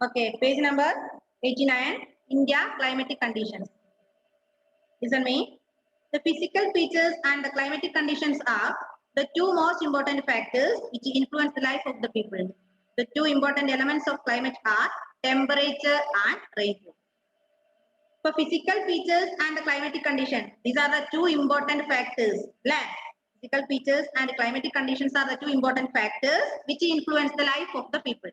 Okay, page number 89, India climatic conditions. Listen me. The physical features and the climatic conditions are the two most important factors which influence the life of the people. The two important elements of climate are temperature and rainfall. For physical features and the climatic condition, these are the two important factors. Physical features and climatic conditions are the two important factors which influence the life of the people.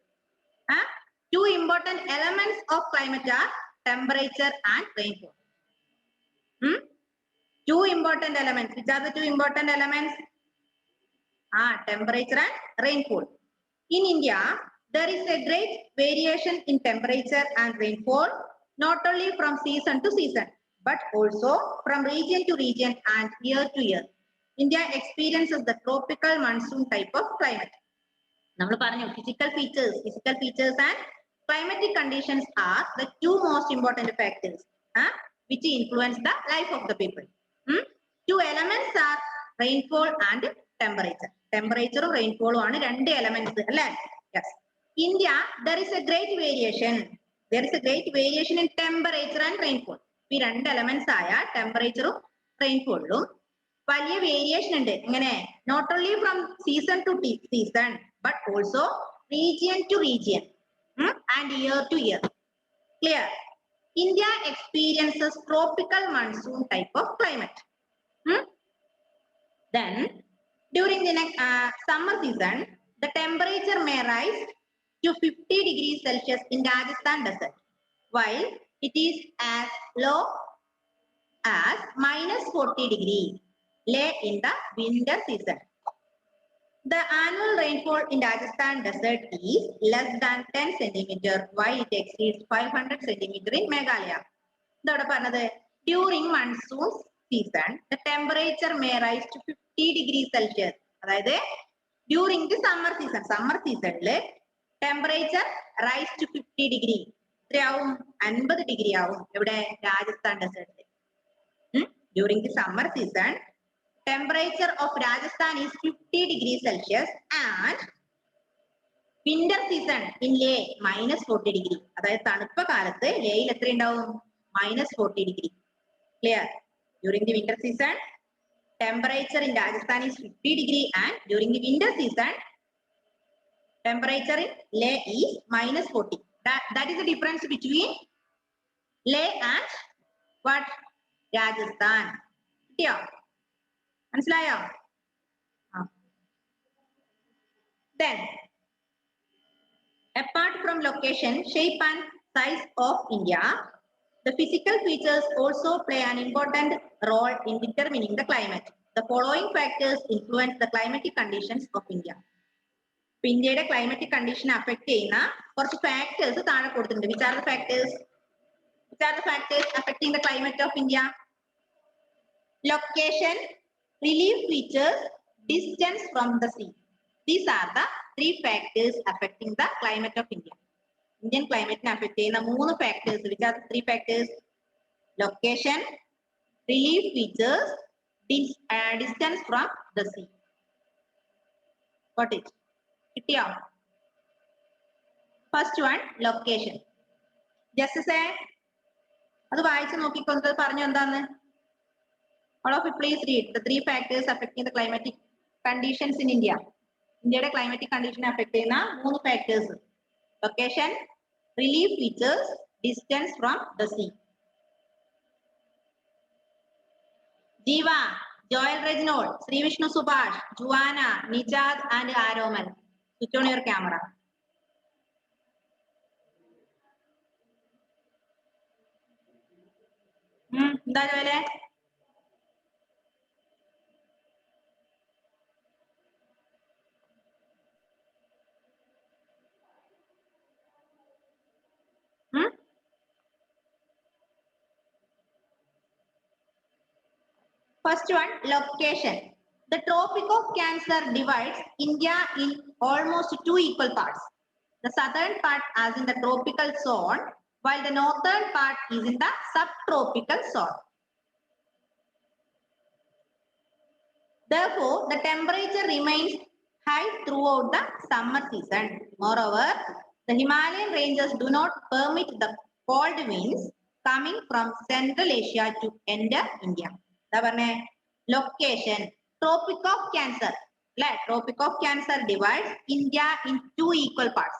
Two important elements of climate are temperature and rainfall. Two important elements. Which are the two important elements? Temperature and rainfall. In India, there is a great variation in temperature and rainfall, not only from season to season, but also from region to region and year to year. India experiences the tropical monsoon type of climate. Physical features and climatic conditions are the two most important factors which influence the life of the people. Two elements are rainfall and temperature. Temperature or rainfall are two elements. Yes. India, there is a great variation. There is a great variation in temperature and rainfall. These two elements are temperature or rainfall. വലിയ variation ഉണ്ട് എങ്ങനെ not only from season to season but also region to region and year to year. Clear? India experiences tropical monsoon type of climate. Then during the next summer season, the temperature may rise to 50 degrees Celsius in Rajasthan desert, while it is as low as -40 degrees in the winter season. The annual rainfall in Rajasthan desert is less than 10 centimeter, while it exceeds 500 centimeter in Meghalaya. During monsoon season, the temperature may rise to 50 degrees Celsius. During the summer season, temperature rise to 50 degree. 50 degree Rajasthan desert. During the summer season, temperature of Rajasthan is 50 degrees Celsius and winter season in Leh -40 degree. അതായത് തണുപ്പ് കാലത്ത് ലേയിൽ എത്ര ഉണ്ടാവും -40 degree. Clear? During the winter season, temperature in Rajasthan is 50 degree and during the winter season, temperature in Leh is -40. That is the difference between Leh and what? Rajasthan. Yeah. മനസ്സിലായോ? Then, apart from location, shape and size of India, the physical features also play an important role in determining the climate. The following factors influence the climatic conditions of India. India's climatic condition affect കുറച്ച് factors താഴെ കൊടുത്തിട്ടുണ്ട്. Which are the factors? Which are the factors affecting the climate of India? Location, relief features, distance from the sea. These are the three factors affecting the climate of India. Indian climate affect three factors. Which are the three factors? Location, relief features, distance from the sea. What is it? First one, location. Just say അത് വായിച്ചു നോക്കിക്കൊണ്ട് പറഞ്ഞു എന്താണ്? All of you please read the three factors affecting the climatic conditions in India. India's climatic condition affect three factors: location, relief features, distance from the sea. Jiva, Joel Reginald, Sri Vishnu Subhash, Juana, Nijad and Aroman. Switch on your camera. എന്താ ജോലെ? First one, location. The Tropic of Cancer divides India in almost two equal parts. The southern part as in the tropical zone, while the northern part is in the subtropical zone. Therefore, the temperature remains high throughout the summer season. Moreover, The Himalayan ranges do not permit the cold winds coming from Central Asia to enter India. Location, Tropic of Cancer. Tropic of Cancer divides India in two equal parts.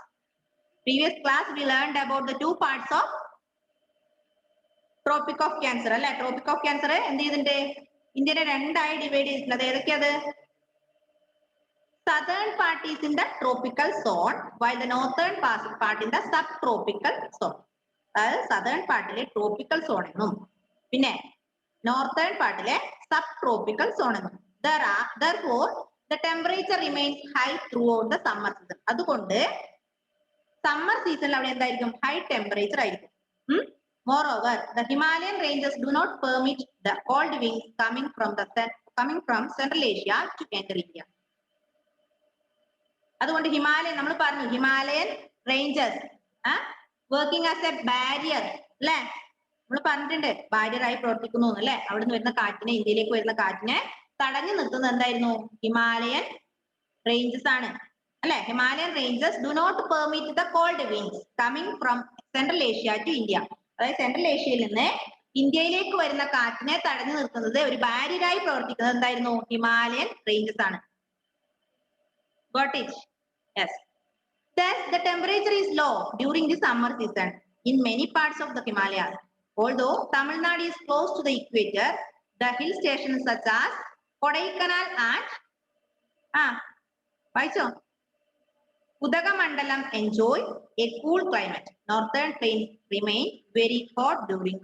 Previous class we learned about the two parts of Tropic of Cancer. Tropic of Cancer India രണ്ടായി divide ചെയ്തിട്ടുള്ളത് ഏതൊക്കെയത്? Southern part is in the tropical zone, while the northern part in the subtropical zone. Southern part is tropical zone. Northern part is subtropical zone. Therefore, the temperature remains high throughout the summer season. അതുകൊണ്ട് summer season high temperature. Moreover, the Himalayan ranges do not permit the cold winds coming from Central Asia to enter India. അതുകൊണ്ട് Himalayan നമ്മൾ പറഞ്ഞു Himalayan ranges working as A barrier അല്ലെ നമ്മൾ പറഞ്ഞിട്ടുണ്ട് barrier ആയി പ്രവർത്തിക്കുന്നു അല്ലെ അവിടുന്ന് വരുന്ന കാറ്റിനെ ഇന്ത്യയിലേക്ക് വരുന്ന കാറ്റിനെ തടഞ്ഞു നിർത്തുന്നത് എന്തായിരുന്നു ഹിമാലയൻ റേഞ്ചസ് ആണ് അല്ലെ Himalayan ranges do not permit the cold winds coming from central Asia to India അതായത് സെൻട്രൽ ഏഷ്യയിൽ നിന്ന് ഇന്ത്യയിലേക്ക് വരുന്ന കാറ്റിനെ തടഞ്ഞു നിർത്തുന്നത് ഒരു ബാരിയറായി പ്രവർത്തിക്കുന്നത് എന്തായിരുന്നു ഹിമാലയൻ റേഞ്ചസ് ആണ്. Got it? Yes. Thus, the temperature is low during the summer season in many parts of the Himalayas. Although Tamil Nadu is close to the equator, the hill stations such as Kodaikanal and Udagamandalam enjoy a cool climate. Northern plains remain very hot during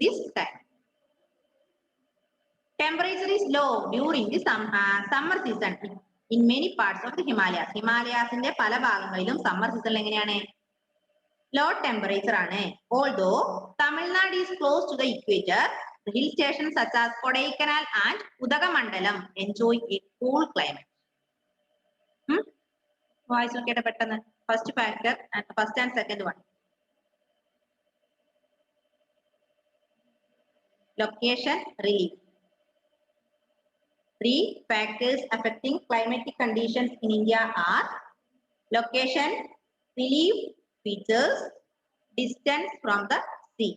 this time. Temperature is low during the summer season in many parts of the Himalayas. Himalayasന്റെ പല ഭാഗങ്ങളിലും summer season എങ്ങനെയാണ് low temperature ആണ്. Although Tamil Nadu is close to the equator, the hill stations such as Kodaikanal and Udagamandalam enjoy a cool climate. വായിച്ചു നോക്കിയിട്ട് പെട്ടെന്ന് first factor and first and second one. Location, relief. 3 factors affecting climatic conditions in India are location, relief, features, distance from the sea.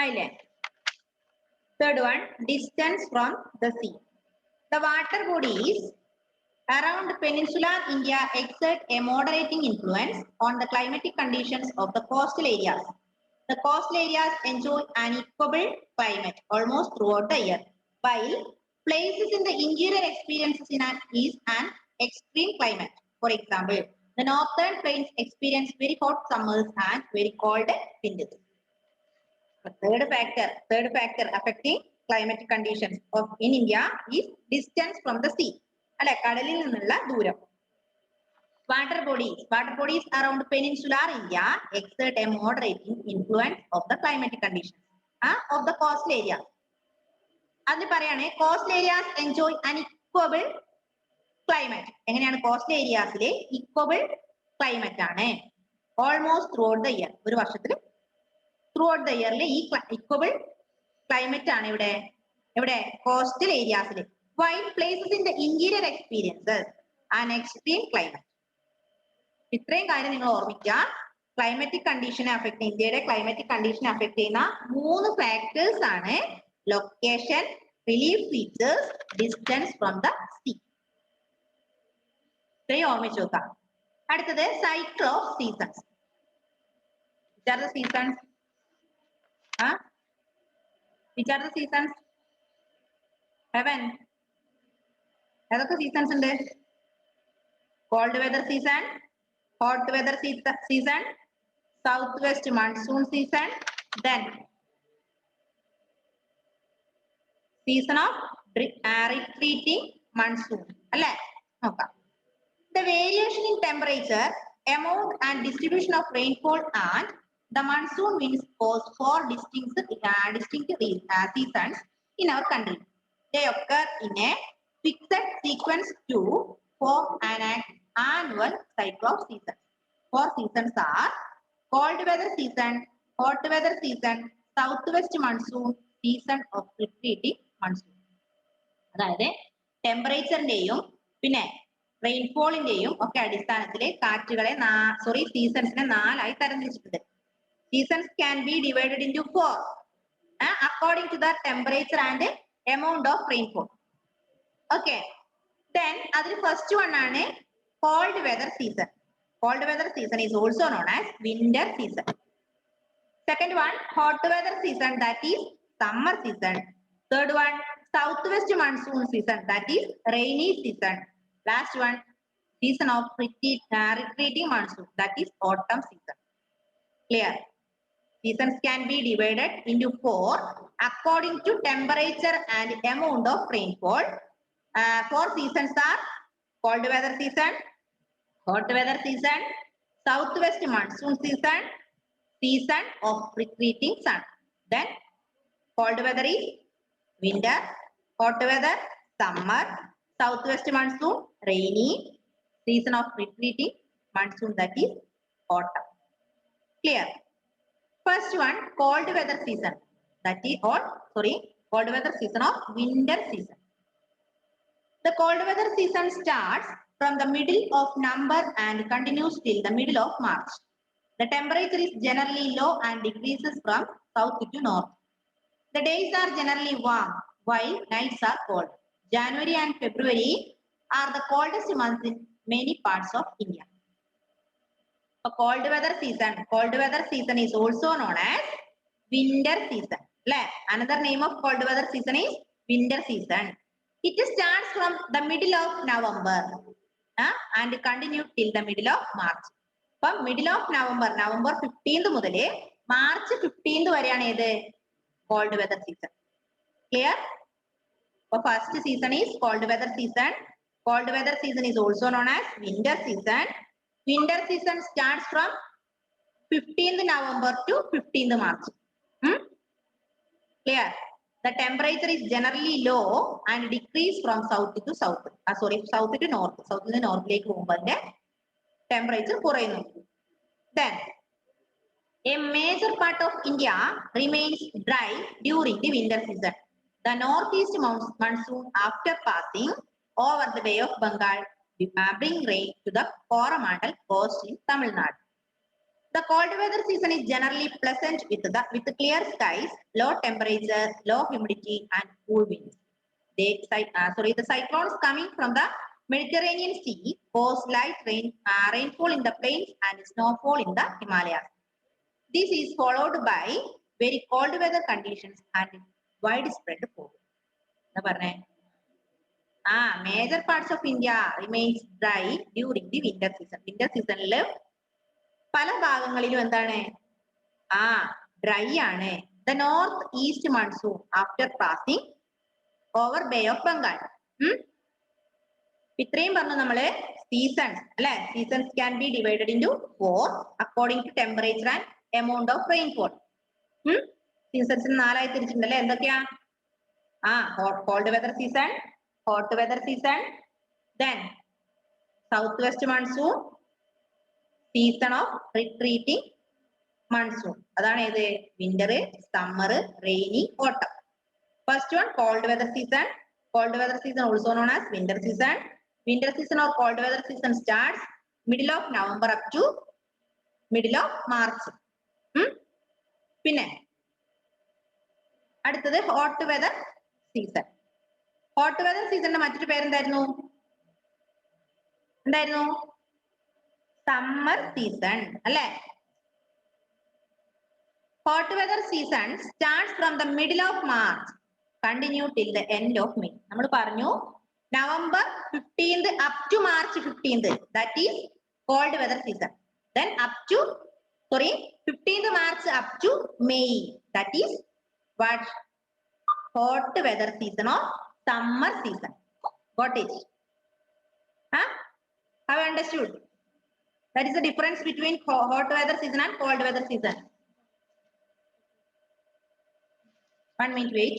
Island. Third one, distance from the sea. The water bodies around peninsular India exert a moderating influence on the climatic conditions of the coastal areas. The coastal areas enjoy an equable climate almost throughout the year, while places in the interior experiences an extreme climate. For example, the northern plains experience very hot summers and very cold winters. The third factor affecting climatic conditions in India is distance from the sea. കടലിൽ നിന്നുള്ള ദൂരം. Water bodies around peninsular India exert a moderating influence of the climatic conditions of the coastal area. അതിൽ പറയാണ് coastal areas enjoy an equable climate. എങ്ങനെയാണ് coastal areasലെ equable climate ആണ് almost throughout the year. ഒരു വർഷത്തിൽ throughout the year ഈ equable climate ആണ് ഇവിടെ coastal areasലെ. While places in the interior experiences an extreme climate. ഇത്രയും കാര്യം നിങ്ങൾ ഓർമ്മിക്കുക. ക്ലൈമറ്റിക് കണ്ടീഷനെ അഫക്ട് ചെയ്യുന്ന ഇന്ത്യയുടെ ക്ലൈമറ്റിക് കണ്ടീഷനെ അഫക്ട് ചെയ്യുന്ന 3 ഫാക്ടേഴ്സ് ആണ് location, relief features, distance from the sea. ഇത്രയും ഓർമ്മിച്ച് നോക്കാം. അടുത്തത് cycle of seasons. Which are the seasons? Which are the seasons? Heaven. ഏതൊക്കെ സീസൺസ് ഉണ്ട്? Cold weather season, hot weather season, south west monsoon season, then season of retreating monsoon അല്ലേ? നോക്കാം. The variation in temperature, amount and distribution of rainfall and the monsoon winds cause 4 distinct seasons in our country. They occur in a fixed sequence to form an annual cycle of seasons. 4 seasons are cold weather season, hot weather season, southwest monsoon, season of retreating monsoon. അതായത് ടെമ്പറേച്ചറിന്റെയും പിന്നെ റെയിൻഫോളിന്റെയും ഒക്കെ അടിസ്ഥാനത്തിൽ കാറ്റുകളെ സീസൺസിനെ 4 ആയി തരംതിരിച്ചിട്ടുണ്ട്. Seasons can be divided into 4 according to the temperature and amount of rainfall. Okay, then അതിൽ first one ആണ് cold weather season. Cold weather season is also known as winter season. Second one hot weather season, that is summer season. Third one south west monsoon season, that is rainy season. Last one, season of retreating monsoon, that is autumn season. Clear? Seasons can be divided into 4 according to temperature and amount of rainfall. 4 seasons are cold weather season, hot weather season, southwest monsoon season, season of retreating sun. Then cold weather is winter, hot weather summer, southwest monsoon rainy, season of retreating monsoon, that is autumn. Clear? First one, cold weather season, that is cold weather season of winter season. The cold weather season starts from the middle of November and continues till the middle of March. The temperature is generally low and decreases from south to north. The days are generally warm while nights are cold. January and February are the coldest months in many parts of India. A cold weather season is also known as winter season. Another name of cold weather season is winter season. It starts from the middle of November and continues till the middle of March. From middle of November 15th മുതൽ March 15th വരെയാണ് ഏത് cold weather season. Clear? The first season is cold weather season. Cold weather season is also known as winter season. Winter season starts from 15th November to 15th March. Clear? The temperature is generally low and decrease from south to south. South to north. South to north like temperature കുറയുന്നു. Then a major part of India remains dry during the winter season. The northeast monsoon, after passing over the Bay of Bengal, bring rain to the Coromandel coast in Tamil Nadu. The cold weather season is generally pleasant with clear skies, low temperature, low humidity, and cool winds. The cyclones coming from the Mediterranean Sea cause light rainfall in the plains and snowfall in the Himalayas. This is followed by very cold weather conditions and widespread cold. Major parts of India remains dry during the winter season. Winter season പല ഭാഗങ്ങളിലും എന്താണ് dry ആണ്. The north east monsoon after passing over Bay of Bengal. ഇത്രയും പറഞ്ഞു നമ്മള് seasons അല്ലെ. Seasons can be divided into 4 according to temperature and amount of rainfall. സീസൺസിന് 4 ആയി തിരിച്ചിട്ടുണ്ടല്ലേ. എന്തൊക്കെയാ? Cold weather season, hot weather season, then south west monsoon, season of retreating monsoon. അതാണ് ഏത്? Winter, summer, rainy, autumn. First one cold weather season. Cold weather season also known as winter season. Winter season or cold weather season starts middle of November up to middle of March. പിന്നെ അടുത്തത് hot weather season. Hot weather സീസണിന്റെ മറ്റൊരു പേരെന്തായിരുന്നു? എന്തായിരുന്നു? Summer season അല്ലെ? Hot weather season starts from the middle of March continue till the end of May. നമ്മൾ പറഞ്ഞു November 15th up to March 15th, that is cold weather season. Then up to 15th March up to May, that is what? Hot weather season or summer season. Got it? Huh? Have you understood? That is the difference between hot weather season and cold weather season. 1 minute wait.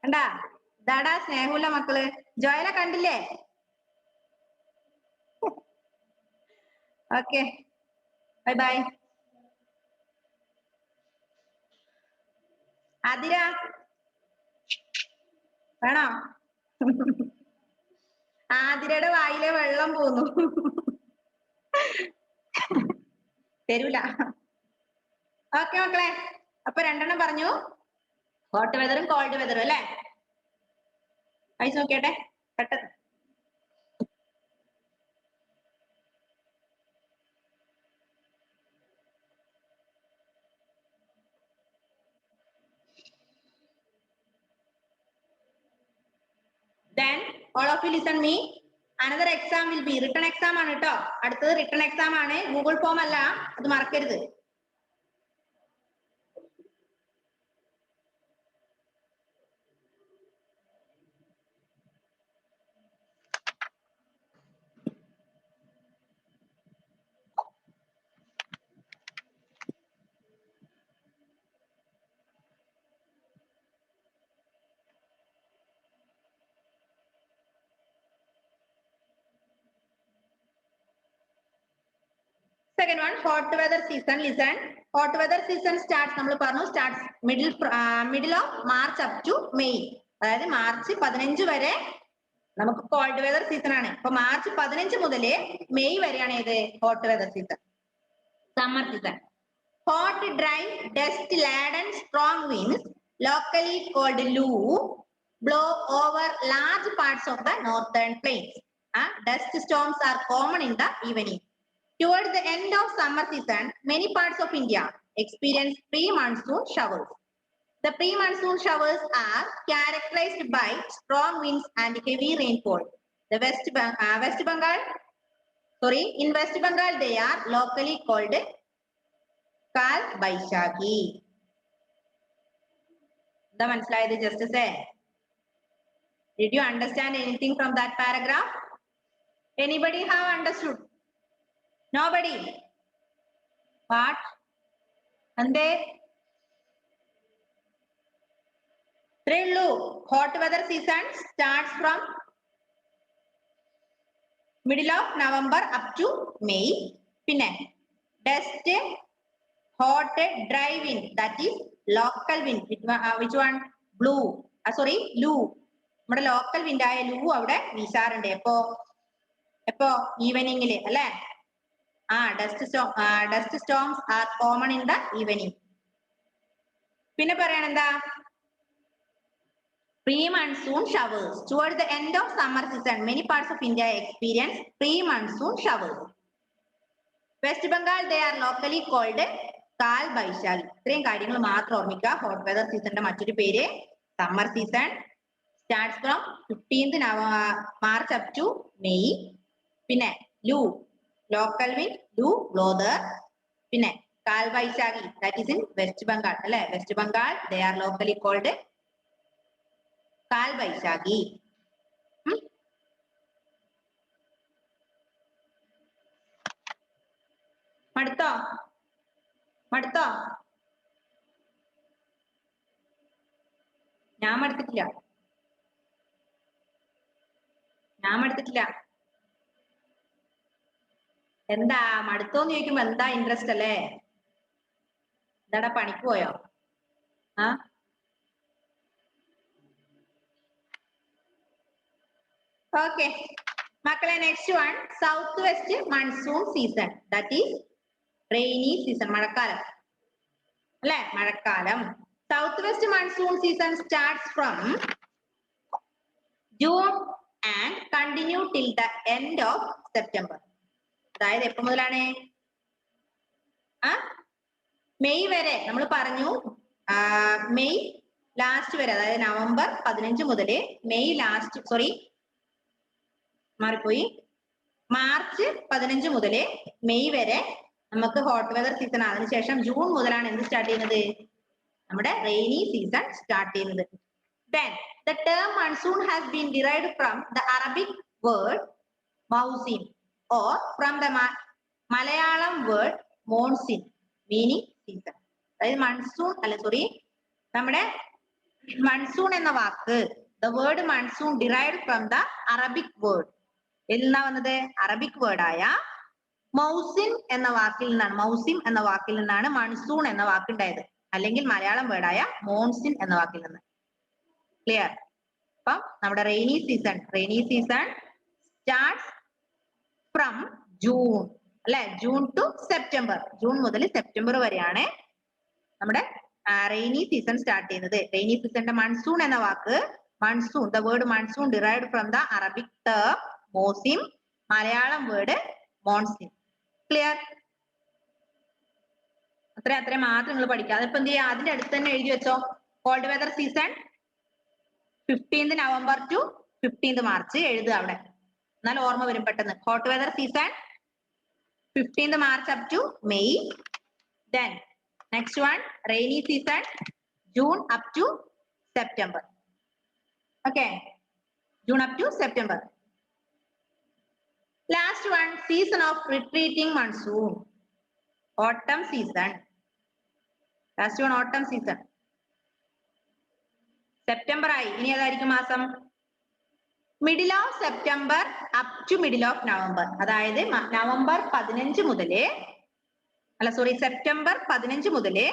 കണ്ടാ? ഇതാടാ സ്നേഹമുള്ള മക്കള്. ജോയല കണ്ടില്ലേ? Okay, bye bye. Athira വേണോ? ആതിരയുടെ വായിലെ വെള്ളം പോന്നു. തരൂല. ഓക്കെ മക്കളെ, അപ്പൊ രണ്ടെണ്ണം പറഞ്ഞു, ഹോട്ട് വെതറും കോൾഡ് വെതറും അല്ലെ? അയച്ചു നോക്കിയട്ടെ പെട്ടെന്ന്. Then all of you listen me. Another exam will be written exam ആണ് കേട്ടോ. അടുത്തത് written exam ആണ്, ഗൂഗിൾ ഫോം അല്ല, അത് മറക്കരുത്. Second one, hot weather season. Listen, hot weather season starts, നമ്മൾ പറഞ്ഞു, starts middle of March up to May. അതായത് മാർച്ച് 15 വരെ നമുക്ക് കോൾഡ് വെതർ സീസൺ ആണ്. അപ്പൊ മാർച്ച് 15 മുതൽ മെയ് വരെയാണ് ഏത്? Hot weather season, summer season. Hot dry dust laden strong winds, locally called loo, blow over large parts of the northern plains. Dust storms are common in the evening. Towards the end of summer season, many parts of India experience pre-monsoon showers. The pre-monsoon showers are characterized by strong winds and heavy rainfall. In West Bengal, they are locally called Kal Baishakhi. The മനസ്സിലായത്? Just say. Did you understand anything from that paragraph? Anybody have understood? Nobody? What? And they? Hot weather season starts from middle of November up to May. Pinne dust, hot, dry wind, that is local wind. Which one? Blue. Loo. നമ്മുടെ local wind ആയ ലൂ അവിടെ വീശാറുണ്ട്. എപ്പോ ഈവനിങ്ങില് അല്ലെ? Dust storms are common in the evening. പിന്നെ പറയണ എന്താ? Pre-monsoon showers. Towards the end of summer season, many parts of India experience pre-monsoon showers. West Bengal, they are locally called Kal Baishakhi. ഇത്രയും കാര്യങ്ങൾ മാത്രം ഓർമ്മിക്കുക. ഹോട്ട് വെതർ സീസണിന്റെ മറ്റൊരു പേര് summer season. Starts from 15th March up to May. പിന്നെ loo, local wind, loo blow there. പിന്നെ Kal Baisakhi, that is in West Bengal അല്ലെ? West Bengal, they are locally called കാൽ ബൈശാഖി. മടുത്തോ? ഞാൻ മടുത്തിട്ടില്ല. എന്താ മടുത്തോന്ന് ചോദിക്കുമ്പോ എന്താ ഇൻട്രസ്റ്റ് അല്ലേ? എന്താടാ പണിക്ക് പോയോ? ആ ഓക്കെ മക്കളെ, next one south west monsoon season, that is rainy season, മഴക്കാലം അല്ലെ? മഴക്കാലം. South west monsoon season starts from June and continue till the end of September. അതായത് എപ്പോ മുതലാണ്? മെയ് വരെ. നമ്മൾ പറഞ്ഞു മെയ് ലാസ്റ്റ് വരെ, അതായത് നവംബർ 15 മുതൽ മെയ് ലാസ്റ്റ്, സോറി മാറിപ്പോയി, മാർച്ച് 15 മുതൽ മെയ് വരെ നമുക്ക് ഹോട്ട് വെതർ സീസൺ. അതിനുശേഷം ജൂൺ മുതലാണ് എന്ത് സ്റ്റാർട്ട് ചെയ്യുന്നത്? നമ്മുടെ റെയിനി സീസൺ സ്റ്റാർട്ട് ചെയ്യുന്നത്. Then the term monsoon has been derived from the Arabic word mausim or from the Malayalam word monsoon meaning season. അതായത് മൺസൂൺ അല്ല സോറി നമ്മുടെ മൺസൂൺ എന്ന വാക്ക്, the word monsoon derived from the Arabic word. എന്നാ വന്നത്? Arabic വേർഡായ മൗസിൻ എന്ന വാക്കിൽ നിന്നാണ്, മൗസിം എന്ന വാക്കിൽ നിന്നാണ് മൺസൂൺ എന്ന വാക്കുണ്ടായത്. അല്ലെങ്കിൽ മലയാളം വേർഡായ മോൺസിൻ എന്ന വാക്കിൽ നിന്ന്. ക്ലിയർ? അപ്പം നമ്മുടെ rainy season starts from June അല്ലെ, ജൂൺ ടു സെപ്റ്റംബർ. ജൂൺ മുതൽ സെപ്റ്റംബർ വരെയാണ് നമ്മുടെ റെയിനി സീസൺ സ്റ്റാർട്ട് ചെയ്യുന്നത്. റെയിനി സീസണിന്റെ മൺസൂൺ എന്ന വാക്ക്, monsoon, the word monsoon derived from the Arabic term മോസിം, മലയാളം വേർഡ് മോൺസിൻ. ക്ലിയർ? അത്രയും മാത്രം നിങ്ങൾ പഠിക്കുക. അതിപ്പോ എന്ത് ചെയ്യുക? അതിന്റെ അടുത്ത് തന്നെ എഴുതി വെച്ചോ. Cold weather season 15th November to 15th March എഴുതുക അവിടെ, എന്നാൽ ഓർമ്മ വരും പെട്ടെന്ന്. Hot weather season 15th March up to May. Then next one rainy season June up to September. Okay, June up to September. Last one season of retreating monsoon, autumn season. Last one autumn season. September ആയി, ഇനി ഏതായിരിക്കും മാസം? Middle of September up to middle of November. അതായത് November 15 മുതല് അല്ല sorry September 15 മുതല്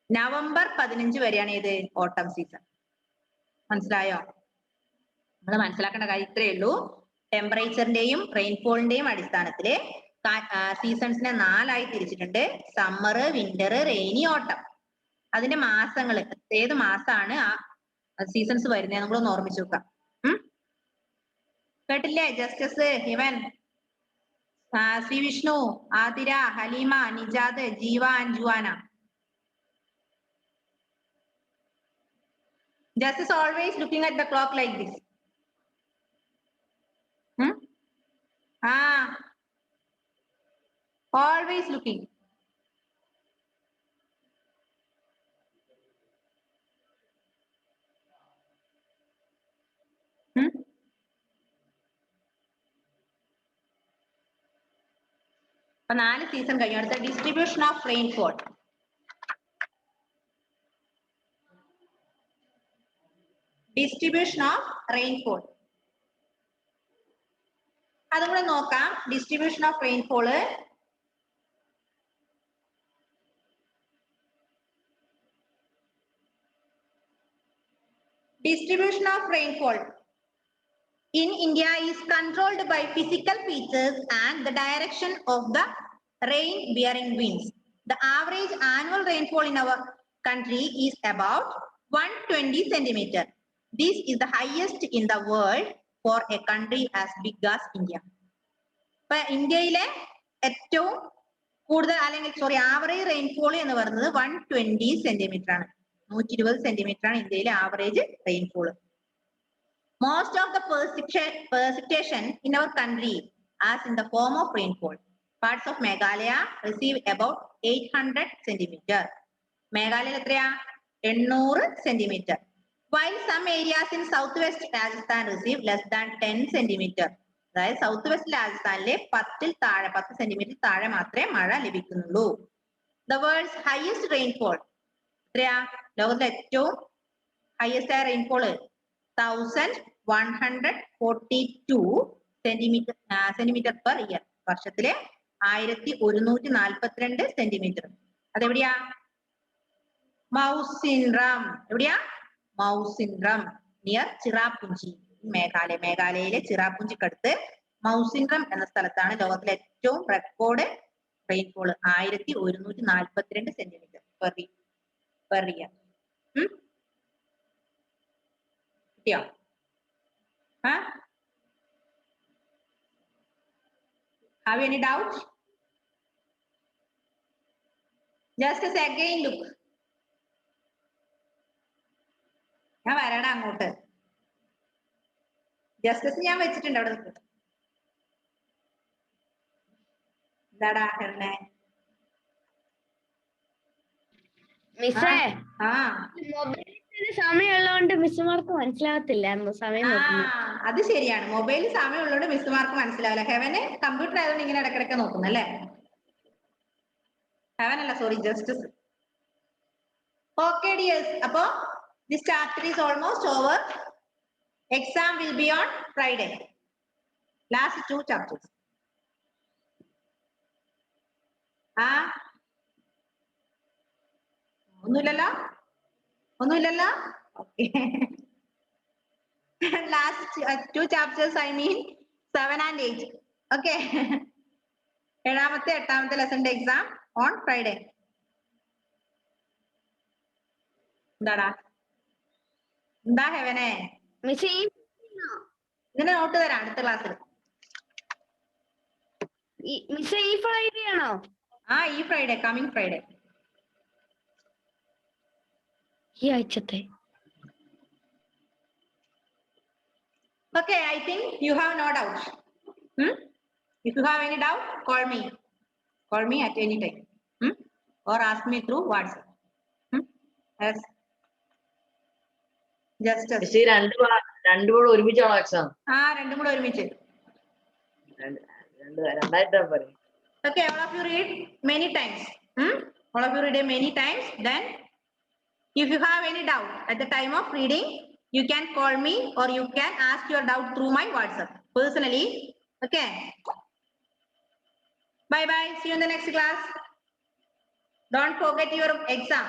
November 15 വരെയാണ് ഏത്? ഓട്ടം സീസൺ. മനസ്സിലായോ? നമ്മൾ മനസ്സിലാക്കേണ്ട കാര്യം ഇത്രയേ ഉള്ളൂ. ടെമ്പറേച്ചറിന്റെയും റെയിൻഫോളിന്റെയും അടിസ്ഥാനത്തില് സീസൺസിനെ 4ആയി തിരിച്ചിട്ടുണ്ട്. സമ്മർ, വിന്റർ, റെയിനി, ഓട്ടം. അതിന്റെ മാസങ്ങൾ, ഏത് മാസമാണ് ആ സീസൺസ് വരുന്നത് നമ്മളൊന്ന് ഓർമ്മിച്ചു നോക്കാം. കേട്ടില്ലേ? ജസ്റ്റിസ്, ഹിവൻ, ശ്രീ വിഷ്ണു, ആതിര, ഹലീമ, നിജാദ്, ജീവ and Juana. Justice always looking at the clock like this. Always looking. അപ്പൊ 4 സീസൺ കഴിഞ്ഞു. അടുത്ത distribution of rainfall. Distribution of rainfall അതും കൂടെ നോക്കാം. Distribution of rainfall in India is controlled by physical features and the direction of the rain bearing winds. The average annual rainfall in our country is about 120 centimeter. This is the highest in the world for a country as big as India. ഇപ്പൊ ഇന്ത്യയിലെ ഏറ്റവും കൂടുതൽ അല്ലെങ്കിൽ sorry average rainfall എന്ന് പറയുന്നത് 120 centimetre ആണ്. 120 centimetre ആണ് ഇന്ത്യയിലെ average rainfall. Most of the precipitation in our country as in the form of rainfall. Parts of Meghalaya receive about 800 centimeter. Meghalaya എത്രയാ? 800 centimeter. While some areas in southwest Rajasthan receive less than 10 centimeter. അതായത് south west രാജസ്ഥാനിലെ 10 centimetre താഴെ മാത്രമേ മഴ ലഭിക്കുന്നുള്ളൂ. The world's highest rainfall എത്രയാ? ലോകത്തിലെ ഏറ്റവും highest ആയ റെയിൻഫോൾ 1142 centimeter per year. വർഷത്തില് 1142 സെന്റിമീറ്റർ. അതെവിടെയാ? മൗസിൻഡ്രം. എവിടെയാ? മൗസിൻഡ്രം നിയർ ചിറാപുഞ്ചി, മേഘാലയയിലെ ചിറാപുഞ്ചിക്കടുത്ത് മൗസിൻഡ്രം എന്ന സ്ഥലത്താണ് ലോകത്തിലെ ഏറ്റവും record rainfall 1142 centimetre per year. കിട്ടിയോ? Have any doubt? Just a second, look. ഞാൻ വരണ അങ്ങോട്ട്. ജസ്റ്റസ് ഞാൻ വെച്ചിട്ടുണ്ട് അവിടെ നിൽക്കും. എന്താടാ ഹെർണേ? സമയമുള്ളതുകൊണ്ട് മിസ്സുമാർക്ക് മനസ്സിലാകത്തില്ലായിരുന്നു സമയം. അത് ശരിയാണ്, മൊബൈലിൽ സമയമുള്ളതുകൊണ്ട് മിസ്സുമാർക്ക് മനസ്സിലാവില്ല. ഹെവന് കമ്പ്യൂട്ടർ ആയതുകൊണ്ട് ഇങ്ങനെ ഇടക്കിടക്ക് നോക്കുന്നല്ലേ? ഹെവൻ അല്ല, സോറി, ജസ്റ്റസ്. ഓക്കെ ഡിയേഴ്സ്, അപ്പോ this chapter is almost over. Exam will be on Friday. Last 2 chapters. ഒന്നുമില്ലല്ലോ? Okay. Last 2 chapters, I mean 7 and 8. Okay. 7ാമത്തെ 8ാമത്തെ ലെസന്റെ എക്സാം ഓൺ ഫ്രൈഡേ. എന്താ ഹെവനെ? ഇതിനെ നോട്ട് തരാം അടുത്ത ക്ലാസ്സിൽ. ഈ ഫ്രൈഡേ ആണോ? ഈ ഫ്രൈഡേ, കമ്മിങ് ഫ്രൈഡേ. ഈ ആഴ്ചത്തെ. Okay, I think you have no doubt. If you have any doubt, call me. Call me at any time. Or ask me through WhatsApp. Yes. Just രണ്ടും കൂടെ ഒരുമിച്ചാണോ എക്സാം? രണ്ടും കൂടെ ഒരുമിച്ച്. Okay, all of you read many times. All of you read many times. Then, if you have any doubt at the time of reading, you can call me or you can ask your doubt through my WhatsApp personally. Okay. Bye bye. See you in the next class. Don't forget your exam.